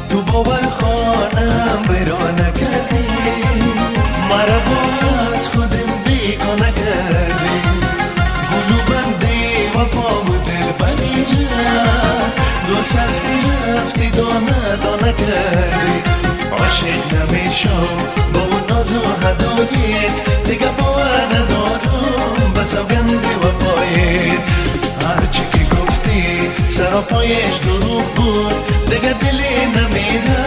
تو باور خانم برا نکردی، مرا باز خودم بیگانه کردی. گلو بندی وفا و دل بری دوست هستی رفتی دانه دانه کردی. عاشق نمیشم با اون ناز و هدایت، دیگه باور ندارم به سوگند وفایت. هرچی که گفتی سراپایش دروغ بود، دیگه دلی نمیره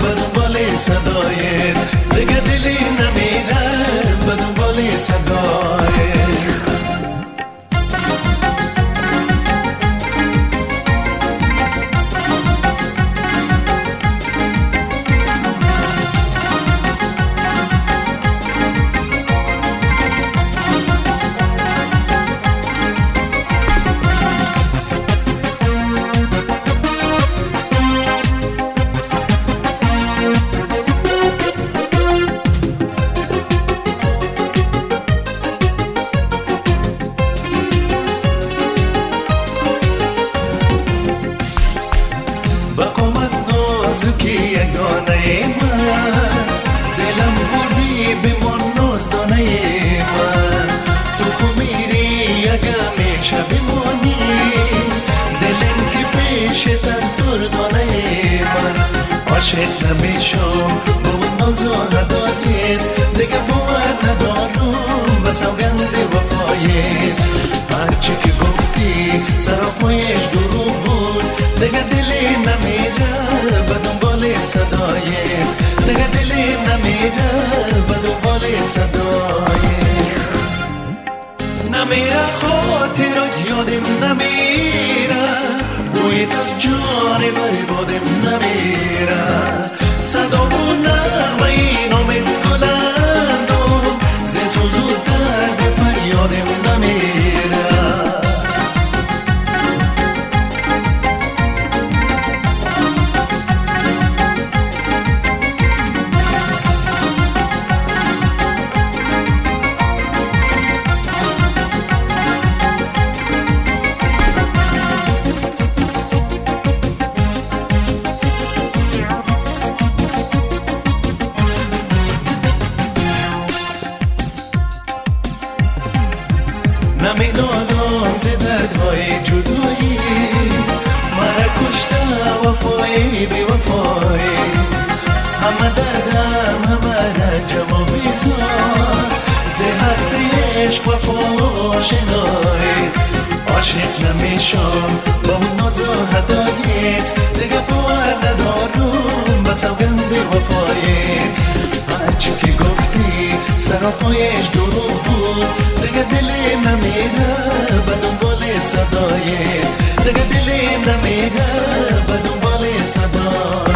به دنبال صدایت. دیگه دلی نمیره به دنبال صدایت. نازکی یگانه من، دلم بردی بمان نازدانه من. تو خو میری یگه بمانی، دلم که پیشت از دردانه من. عاشق نمیشم با اون ناز و هدایت، دیگه باور ندارم به سوگند وفایت. هرچی که گفتی سراپایش دروغ بود، دیگه دلی نمیره به دنبال صدایت. دیگه دلی نمیره به دنبال صدایت. نمیره خاطرات یادم نمیره، بویت از جان بربادم نمیره. صدا و نغمه این آمد گلندم، ز سوز و درد فریادم نمیره. نمیدانم ز دردهای جدایی، مرا کشته وفایی بی وفایی. همه دردم همه رنجم و بیزار، ز حرف عشق وفا آشنایی. عاشق نمیشم با اون ناز و هدایت، دیگه باور ندارم به سوگند وفایت. هرچی که گفتی سراپایش دروغ بود، دیگه دلی نمیره به دنبال صدایت. دیگه دلی نمیره به دنبال صدایت.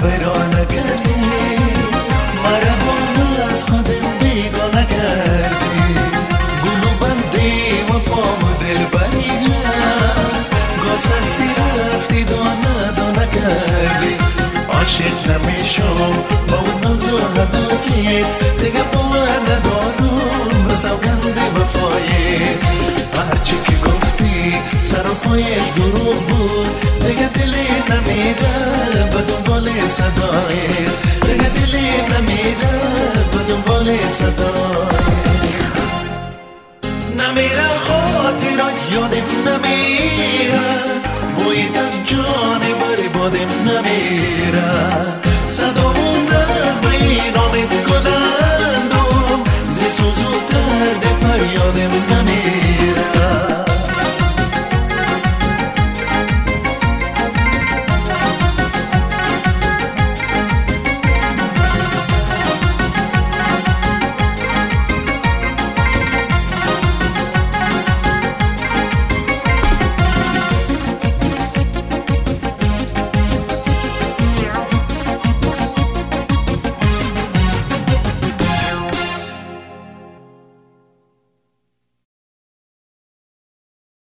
برا نکردی، مرا باز خودم بیگانه کردی. گلو بندی وفا و دل بری گاز هستی رفتی دانه دانه کردی. عاشق نمیشم با اون ناز و هدایت، دیگه باور ندارم به سوگند وفایت. هرچی که گفتی سراپایش دروغ بود، دیگه دلی نمیره به دنبال صدایت. صدای نمیره خاطرات یادم نمیره بویت از جان بر بادم نمیره صدا